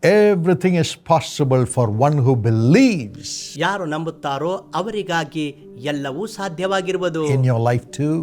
Everything is possible for one who believes. ಯಾರು ನಂಬುತ್ತಾರೋ ಅವರಿಗಾಗಿ ಎಲ್ಲವೂ ಸಾಧ್ಯವಾಗಿರುವುದು. In your life too.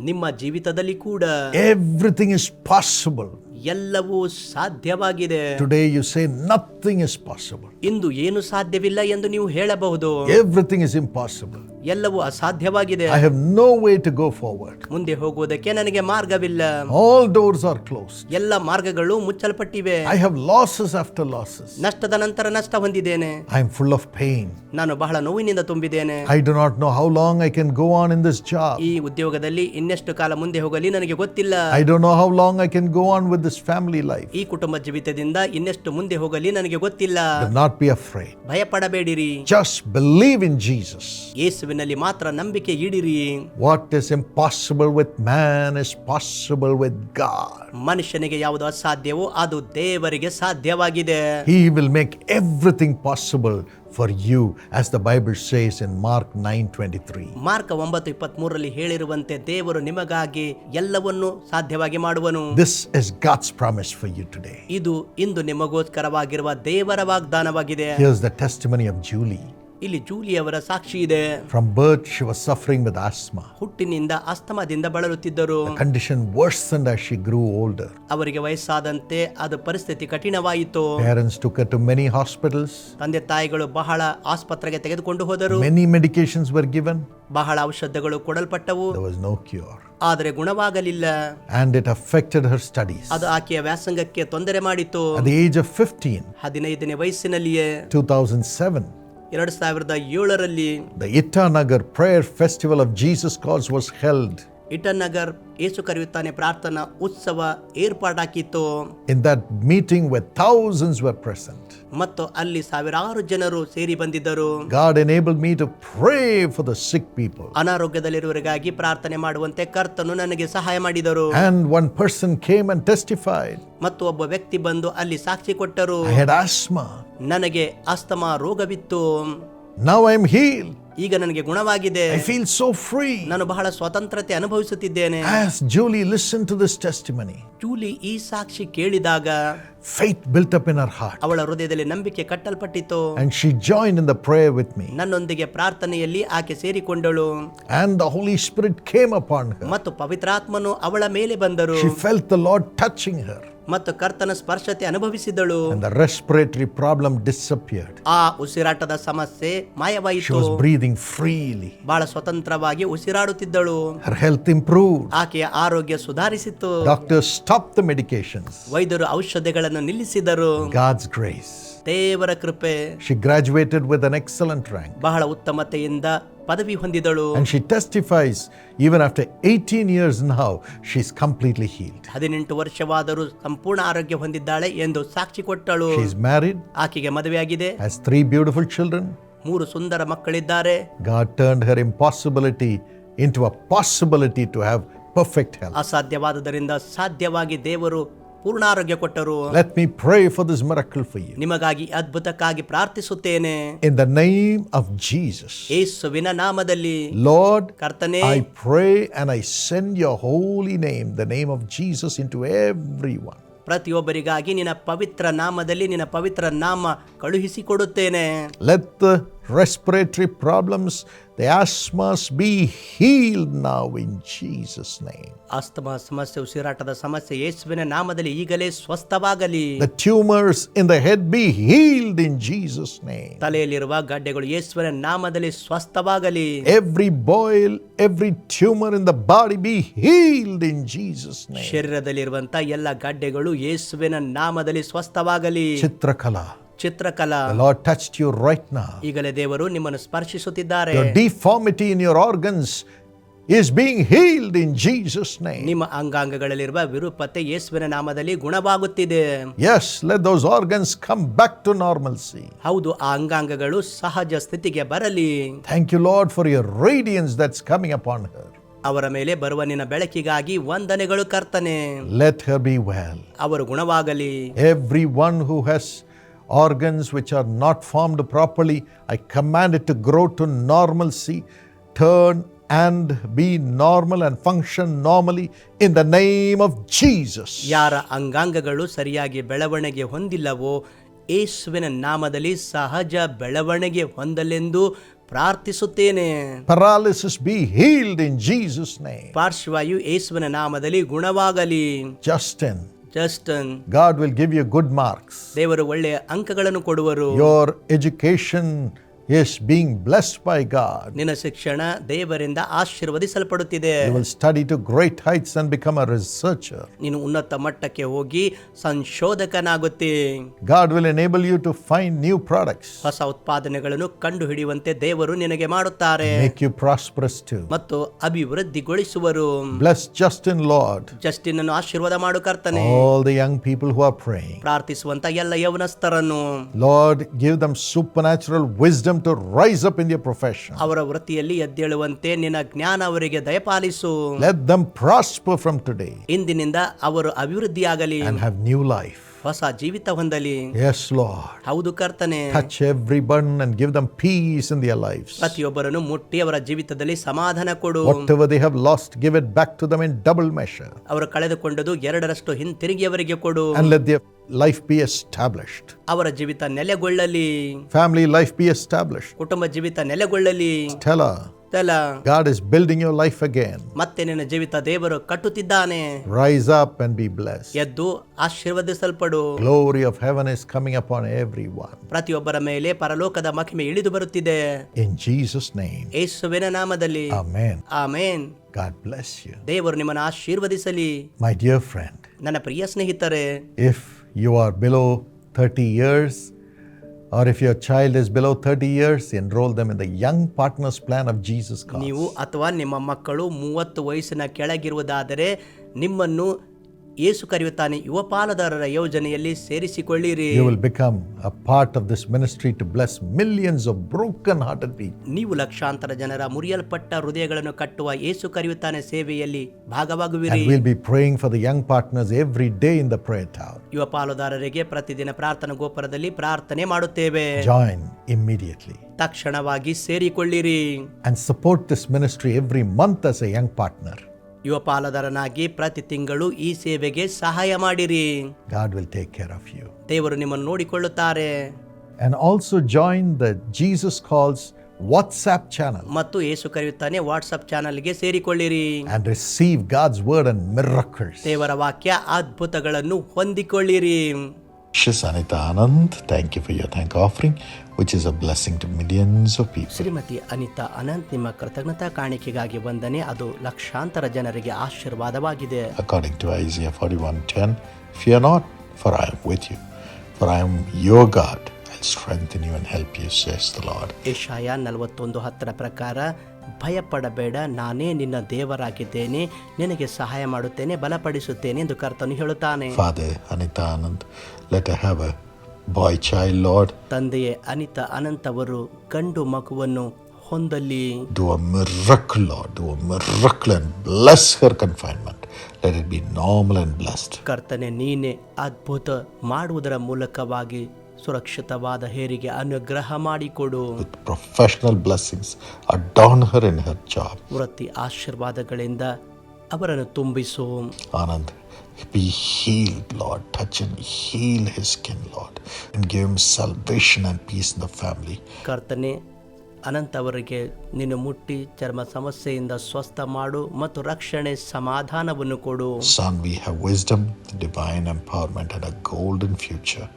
ನಿಮ್ಮ ಜೀವಿತದಲ್ಲಿ ಕೂಡ Everything is possible. ಎಲ್ಲವೂ ಸಾಧ್ಯವಾಗಿದೆ. Today you say nothing is possible. ಇಂದು ಏನು ಸಾಧ್ಯವಿಲ್ಲ ಎಂದು ನೀವು ಹೇಳಬಹುದು. Everything is impossible. ಎಲ್ಲವೂ ಅಸಾಧ್ಯವಾಗಿದೆ. I have no way to go forward. ಮುಂದೆ ಹೋಗುವುದಕ್ಕೆ ನನಗೆ ಮಾರ್ಗವಿಲ್ಲ. All doors are closed. ಎಲ್ಲ ಮಾರ್ಗಗಳು ಮುಚ್ಚಲ್ಪಟ್ಟಿವೆ. I have losses after losses. ನಷ್ಟದ ನಂತರ ನಷ್ಟ ಹೊಂದಿದ್ದೇನೆ. I am full of pain. ನಾನು ಬಹಳ ನೋವಿನಿಂದ ತುಂಬಿದ್ದೇನೆ. I do not know how long I can go on in this job. ಈ ಉದ್ಯೋಗದಲ್ಲಿ ಇನ್ನೆಷ್ಟು ಕಾಲ ಮುಂದೆ ಹೋಗಲಿ ನನಗೆ ಗೊತ್ತಿಲ್ಲ. I don't know how long I can go on with this family life. ಈ ಕುಟುಂಬ ಜೀವಿತದಿಂದ ಇನ್ನೆಷ್ಟು ಮುಂದೆ ಹೋಗಲಿ ನನಗೆ ಗೊತ್ತಿಲ್ಲ. Do not be afraid. ಭಯಪಡಬೇಡಿರಿ. Just believe in Jesus. ಯೇಸುವಿನಲ್ಲಿ ಮಾತ್ರ ನಂಬಿಕೆ ಇಡಿರಿ. What is impossible with man is possible with God. ಮನುಷ್ಯನಿಗೆ ಯಾವುದು ಅಸಾಧ್ಯವೋ ಅದು ದೇವರಿಗೆ ಸಾಧ್ಯವಾಗಿದೆ. He will make everything possible for you, as the Bible says in Mark 9:23. Mark 9:23 ಹೇಳಿರುವಂತೆ ದೇವರು ನಿಮಗಾಗಿ ಎಲ್ಲವನ್ನೂ ಸಾಧ್ಯವಾಗಿ ಮಾಡುವನು. This is God's promise for you today. ಇದು ಇಂದು ನಿಮಗೋಸ್ಕರವಾಗಿರುವ ದೇವರ ವಾಗ್ದಾನವಾಗಿದೆ. Here's the testimony of Julie. ಇಲ್ಲಿ ಜೂಲಿಯವರ ಸಾಕ್ಷಿ ಇದೆ. From birth she was suffering with asthma. ಹುಟ್ಟಿನಿಂದ ಅಸ್ತಮಾದಿಂದ ಬಳಲುತ್ತಿದ್ದರು. The condition worsened as she grew older. ಅವರಿಗೆ ವಯಸ್ಸಾದಂತೆ ಅದು ಪರಿಸ್ಥಿತಿ ಕಠಿಣವಾಯಿತು. Parents took her to many hospitals. ತಂದೆ ತಾಯಿಗಳು ಬಹಳ ಆಸ್ಪತ್ರೆಗೆ ತೆಗೆದುಕೊಂಡು ಹೋದರು. Many medications were given. ಬಹಳ ಔಷಧಗಳು ಕೊಡಲ್ಪಟ್ಟವು. There was no cure. ಆದರೆ ಗುಣವಾಗಲಿಲ್ಲ. And it affected her studies. ಅದು ಆಕೆಯ ವ್ಯಾಸಂಗಕ್ಕೆ ತೊಂದರೆ ಮಾಡಿತು. At the age of 15, 15ನೇ ವಯಸ್ಸಿನಲ್ಲಿಯೇ 2007, 2007ರಲ್ಲಿ the Itanagar Prayer Festival of Jesus Calls was held. ಇಟನಗರ್ ಯೇಸು ಕರೆಯುತ್ತಾನೆ ಪ್ರಾರ್ಥನಾ ಉತ್ಸವ ಏರ್ಪಾಟಾಕಿತ್ತು. In that meeting where thousands were present, ಮತ್ತು ಅಲ್ಲಿ ಸಾವಿರಾರು ಜನರು ಸೇರಿ ಬಂದಿದ್ದರು. God enabled me to pray for the sick people. ಅನಾರೋಗ್ಯದಲ್ಲಿರುವವರಿಗಾಗಿ ಪ್ರಾರ್ಥನೆ ಮಾಡುವಂತೆ ಕರ್ತನು ನನಗೆ ಸಹಾಯ ಮಾಡಿದರು. And one person came and testified. ಮತ್ತು ಒಬ್ಬ ವ್ಯಕ್ತಿ ಬಂದು ಅಲ್ಲಿ ಸಾಕ್ಷಿ ಕೊಟ್ಟರು. I had asthma. ನನಗೆ asthma ರೋಗವಿತ್ತು. Now I am healed. ಈಗ ನನಗೆ ಗುಣವಾಗಿದೆ. I feel so free. ನಾನು ಬಹಳ ಸ್ವತಂತ್ರತೆ ಅನುಭವಿಸುತ್ತಿದ್ದೇನೆ. As Julie listened to this testimony, Julie ಈ ಸಾಕ್ಷಿ ಕೇಳಿದಾಗ faith built up in her heart. ಅವಳ ಹೃದಯದಲ್ಲಿ ನಂಬಿಕೆ ಕಟ್ಟಲ್ಪಟ್ಟಿತು. And she joined in the prayer with me. ನನ್ನೊಂದಿಗೆ ಪ್ರಾರ್ಥನೆಯಲ್ಲಿ ಆಕೆ ಸೇರಿಕೊಂಡಳು. And the Holy Spirit came upon her. ಮತ್ತು ಪವಿತ್ರಾತ್ಮನು ಅವಳ ಮೇಲೆ ಬಂದರು. She felt the Lord touching her. ಮತ್ತು ಕರ್ತನ ಸ್ಪರ್ಶತೆ ಅನುಭವಿಸಿದಳು. And the respiratory problem disappeared. ಆ ಉಸಿರಾಟದ ಸಮಸ್ಯೆ She ಮಾಯವಾಯಿತು. was breathing freely. ಬಹಳ ಸ್ವತಂತ್ರವಾಗಿ ಉಸಿರಾಡುತ್ತಿದ್ದಳು. Her health improved. ಆಕೆಯ ಆರೋಗ್ಯ ಸುಧಾರಿಸಿತು. Doctors stopped the medications. ವೈದ್ಯರು ಔಷಧಿಗಳನ್ನು ನಿಲ್ಲಿಸಿದರು. God's grace. ದೇವರ ಕೃಪೆ. She graduated with an excellent rank. ಬಹಳ ಉತ್ತಮತೆಯಿಂದ ಪದವಿ ಹೊಂದಿದಳು. And she testifies, even after 18 years now, she's completely healed. 18 ವರ್ಷವಾದರೂ ಸಂಪೂರ್ಣ ಆರೋಗ್ಯ ಹೊಂದಿದ್ದಾಳೆ ಎಂದು ಸಾಕ್ಷಿ ಕೊಟ್ಟಳು. She's married, ಆಕೆಗೆ ಮದುವೆಯಾಗಿದೆ. has 3 beautiful children. 3 ಸುಂದರ ಮಕ್ಕಳಿದ್ದಾರೆ. God turned her impossibility into a possibility to have perfect health. ಅಸಾಧ್ಯವಾದುದರಿಂದ ಸಾಧ್ಯವಾಗಿ ದೇವರು ಪೂರ್ಣ ಆರೋಗ್ಯ ಕೊಟ್ಟರು. Let me pray for this miracle for you. ನಿಮಗಾಗಿ ಅದ್ಭುತಕ್ಕಾಗಿ ಪ್ರಾರ್ಥಿಸುತ್ತೇನೆ. In the name of Jesus. ಯೇಸುವಿನ ನಾಮದಲ್ಲಿ. Lord, ಕರ್ತನೇ, I pray and I send your holy name, the name of Jesus, into everyone. ಪ್ರತಿಯೊಬ್ಬರಿಗಾಗಿ ನಿನ್ನ ಪವಿತ್ರ ನಾಮದಲ್ಲಿ ನಿನ್ನ ಪವಿತ್ರ ನಾಮ ಕಳುಹಿಸಿಕೊಡುತ್ತೇನೆ. Let the respiratory problems, the asthmas be healed now in Jesus' name. Asthma ಸಮಸ್ಯೆ, ಉಸಿರಾಟದ ಸಮಸ್ಯೆ ಯೇಸುವಿನ ನಾಮದಲ್ಲಿ ಈಗಲೇ ಸ್ವಸ್ಥವಾಗಲಿ. The tumors in the head be healed in Jesus' name. ತಲೆಯಲ್ಲಿರುವ ಗಡ್ಡೆಗಳು ಯೇಸುವಿನ ನಾಮದಲ್ಲಿ ಸ್ವಸ್ಥವಾಗಲಿ. Every boil, every tumor in the body be healed in Jesus' name. ಶರೀರದಲ್ಲಿರುವಂತ ಎಲ್ಲ ಗಡ್ಡೆಗಳು ಯೇಸುವಿನ ನಾಮದಲ್ಲಿ ಸ್ವಸ್ಥವಾಗಲಿ. ಚಿತ್ರಕಲಾ, the Lord touched you right now. ಈಗಲೇ ದೇವರು ನಿಮ್ಮನ್ನು ಸ್ಪರ್ಶಿಸುತ್ತಿದ್ದಾರೆ. Your deformity in your organs is being healed in Jesus' name. ನಿಮ್ಮ ಅಂಗಾಂಗಗಳಲ್ಲಿರುವ ವಿರೂಪತೆ ಯೇಸುವಿನ ನಾಮದಲ್ಲಿ ಗುಣವಾಗುತ್ತಿದೆ. Yes, let those organs come back to normalcy. ಹೌದು, ಆ ಅಂಗಾಂಗಗಳು ಸಹಜ ಸ್ಥಿತಿಗೆ ಬರಲಿ. Thank you, Lord, for your radiance that's coming upon her. ಅವರ ಮೇಲೆ ಬರುವ ನಿನ್ನ ಬೆಳಕಿಗಾಗಿ ವಂದನೆಗಳು ಕರ್ತನೆ. Let her be well. ಅವರು ಗುಣವಾಗಲಿ. Everyone who has organs which are not formed properly, I command it to grow to normalcy, turn and be normal and function normally in the name of Jesus. ಯಾರ ಅಂಗಾಂಗಗಳು ಸರಿಯಾಗಿ ಬೆಳವಣಿಗೆ ಹೊಂದಿಲ್ಲವೋ ಯೇಸುವಿನ ನಾಮದಲ್ಲಿ ಸಹಜ ಬೆಳವಣಿಗೆ ಹೊಂದಲೆಂದು ಪ್ರಾರ್ಥಿಸುತ್ತೇನೆ. Paralysis be healed in Jesus' name. ಪಾರ್ಶ್ವವಾಯು ಯೇಸುವಿನ ನಾಮದಲ್ಲಿ ಗುಣವಾಗಲಿ. Justin, God will give you good marks. ದೇವರು ಒಳ್ಳೆಯ ಅಂಕಗಳನ್ನು ಕೊಡುವರು. Your education is being blessed by God. ನಿನ್ನ ಶಿಕ್ಷಣ ದೇವರಿಂದ ಆಶೀರ್ವದಿಸಲ್ಪಡುತ್ತಿದೆ. You will study to great heights and become a researcher. ನೀನು ಉನ್ನತ ಮಟ್ಟಕ್ಕೆ ಹೋಗಿ ಸಂಶೋಧಕನಾಗುತ್ತಿ. God will enable you to find new products. ಹೊಸ ಉತ್ಪಾದನೆಗಳನ್ನು ಕಂಡುಹಿಡಿಯುವಂತೆ ದೇವರು ನಿನಗೆ ಮಾಡುತ್ತಾರೆ. Make you prosperous too. ಮತ್ತು ಅಭಿವೃದ್ಧಿಗೊಳಿಸುವರು. Bless Justin, Lord. ಜಸ್ಟಿನ್ ಅನ್ನು ಆಶೀರ್ವಾದ ಮಾಡು ಕರ್ತನೇ. All the young people who are praying. ಪ್ರಾರ್ಥಿಸುವಂತ ಎಲ್ಲ ಯೌವನಸ್ಥರನ್ನು Lord, give them supernatural wisdom to rise up in their profession. ಅವರ ವೃತ್ತಿಯಲ್ಲಿ ಎದ್ದೇಳುವಂತೆ ನಿನ್ನ ಜ್ಞಾನ ಅವರಿಗೆ ದಯಪಾಲಿಸು. Let them prosper from today ಇಂದಿನಿಂದ ಅವರು ಅಭಿವೃದ್ಧಿಯಾಗಲಿ and have new life. ಹೊಸ ಜೀವಿತ ಹೊಂದಲಿ. Yes, Lord. ಹೌದು ಕರ್ತನೇ. Touch every burden and give them peace in their lives. ಪ್ರತಿಯೊಬ್ಬರನ್ನು ಮುಟ್ಟಿ ಅವರ ಜೀವಿತದಲ್ಲಿ ಸಮಾಧಾನ ಕೊಡು. Whatever they have lost, give it back to them in double measure. ಅವರು ಕಳೆದುಕೊಂಡದ್ದು ಎರಡರಷ್ಟು ಹಿಂತಿರುಗಿ ಅವರಿಗೆ ಕೊಡು. And let their life be established. ಅವರ ಜೀವಿತ ನೆಲೆಗೊಳ್ಳಲಿ. Family life be established. ಕುಟುಂಬ ಜೀವಿತ ನೆಲೆಗೊಳ್ಳಲಿ. Stella, God is building your life again. ಮತ್ತೆ ನಿನ್ನ ಜೀವಿತ ದೇವರು ಕಟ್ಟುತ್ತಿದ್ದಾನೆ. Rise up and be blessed. ಎದ್ದು ಆಶೀರ್ವದಿಸಲ್ಪಡು. Glory of heaven is coming upon everyone. ಪ್ರತಿಯೊಬ್ಬರ ಮೇಲೆ ಪರಲೋಕದ ಮಹಿಮೆ ಇಳಿದು ಬರುತ್ತಿದೆ. In Jesus' name. ಯೇಸುವಿನ ನಾಮದಲ್ಲಿ. Amen. Amen. God bless you. ದೇವರು ನಿಮ್ಮನ್ನು ಆಶೀರ್ವದಿಸಲಿ. My dear friend. ನನ್ನ ಪ್ರಿಯ ಸ್ನೇಹಿತರೆ. If you are below 30 years, or if your child is below 30 years, enroll them in the Young Partners Plan of Jesus Cause. ನೀವು ಅಥವಾ ನಿಮ್ಮ ಮಕ್ಕಳು 30 ವಯಸ್ಸಿನ ಕೆಳಗಿರುವುದಾದರೆ ನಿಮ್ಮನ್ನು ಯೇಸು ಕರೆಯುತ್ತಾನೆ ಯುವ ಪಾಲುದಾರರ ಯೋಜನೆಯಲ್ಲಿ ಸೇರಿಸಿಕೊಳ್ಳಿರಿ. You will become a part of this ministry to bless millions of broken hearted people. ನೀವು ಲಕ್ಷಾಂತರ ಜನರ ಮುರಿಯಲ್ಪಟ್ಟ ಹೃದಯಗಳನ್ನು ಕಟ್ಟುವ ಯೇಸು ಕರೆಯುತ್ತಾನೆ ಸೇವೆಯಲ್ಲಿ ಭಾಗವಾಗುವಿರಿ. And we'll be praying for the young partners every day in the prayer tower. ಯುವ ಪಾಲುದಾರರಿಗೆ ಪ್ರತಿದಿನ ಪ್ರಾರ್ಥನಾ ಗೋಪುರದಲ್ಲಿ ಪ್ರಾರ್ಥನೆ ಮಾಡುತ್ತೇವೆ. Join immediately. ತಕ್ಷಣವಾಗಿ ಸೇರಿಕೊಳ್ಳಿರಿ. And support this ministry every month as a young partner. ಯುವ ಪಾಲುದಾರನಾಗಿ ಪ್ರತಿ ತಿಂಗಳು ಈ ಸೇವೆಗೆ ಸಹಾಯ ಮಾಡಿರಿ. God will take care of you. ದೇವರು ನಿಮ್ಮನ್ನು ನೋಡಿಕೊಳ್ಳುತ್ತಾರೆ. And also join the Jesus Calls WhatsApp channel. ಮತ್ತು ಯೇಸು ಕರೆಯುತ್ತಾನೆ ವಾಟ್ಸ್ಆಪ್ ಚಾನೆಲ್ಗೆ ಸೇರಿಕೊಳ್ಳಿರಿ. And receive God's word and miracles. ದೇವರ ವಾಕ್ಯ ಅದ್ಭುತಗಳನ್ನು ಹೊಂದಿಕೊಳ್ಳಿರಿ. Mrs. Anita Anand, thank you for your thank offering, which is a blessing to millions of people. Shrimati Anita Ananth, ನಿಮ್ಮ ಕೃತಜ್ಞತಾ ಕಾಣಿಕೆಗಾಗಿ ವಂದನೆ. ಅದು ಲಕ್ಷಾಂತರ ಜನರಿಗೆ ಆಶೀರ್ವಾದವಾಗಿದೆ. According to Isaiah 41:10, fear not, for I am with you, for I am your God. I'll strengthen you and help you, says the Lord. ಯೆಶಾಯ 41:10 ಪ್ರಕಾರ, ಭಯಪಡಬೇಡ, ನಾನೇ ನಿನ್ನ ದೇವರಾಗಿದ್ದೇನೆ, ನಿನಗೆ ಸಹಾಯ ಮಾಡುತ್ತೇನೆ, ಬಲಪಡಿಸುತ್ತೇನೆ ಎಂದು ಕರ್ತನು ಹೇಳುತ್ತಾನೆ. Father Anita Anand, let her have a boy child, Lord. ತಂದೆಯೇ ಅನಿತಾ ಅನಂತ್ ಅವರು ಗಂಡು ಮಗುವನ್ನು ಹೊಂದಲಿ. Do a miracle, Lord. Do a miracle and bless her confinement. Let it be normal and blessed. ಕರ್ತನೆ, ನೀನೇ ಅದ್ಭುತ ಮಾಡುವುದರ ಮೂಲಕವಾಗಿ ಸುರಕ್ಷಿತವಾದ ಹೇರಿಗೆ ಅನುಗ್ರಹ ಮಾಡಿಕೊಡು. With professional blessings, adorn her in her job. ವೃತ್ತಿ ಆಶೀರ್ವಾದಗಳಿಂದ ಅವರನ್ನು ತುಂಬಿಸು. Anand, be healed, Lord. Touch and heal his skin, Lord, and give him salvation and peace in the family. ಕರ್ತನೆ, ಅನಂತ ಅವರಿಗೆ ನಿನ್ನ ಮುಟ್ಟಿ ಚರ್ಮ ಸಮಸ್ಯೆಯಿಂದ ಸ್ವಸ್ಥ ಮಾಡು ಮತ್ತು ರಕ್ಷಣೆ ಸಮಾಧಾನವನ್ನು ಕೊಡು. Son, we have wisdom, divine empowerment, and a golden future.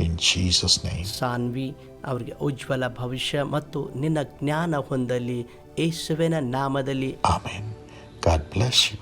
In Jesus' name. Saanvi ಅವರಿಗೆ ಉಜ್ವಲ ಭವಿಷ್ಯ ಮತ್ತು ನಿನ್ನ ಜ್ಞಾನ ಹೊಂದಲಿ, ಯೇಸುವಿನ ನಾಮದಲ್ಲಿ. Amen. God bless you.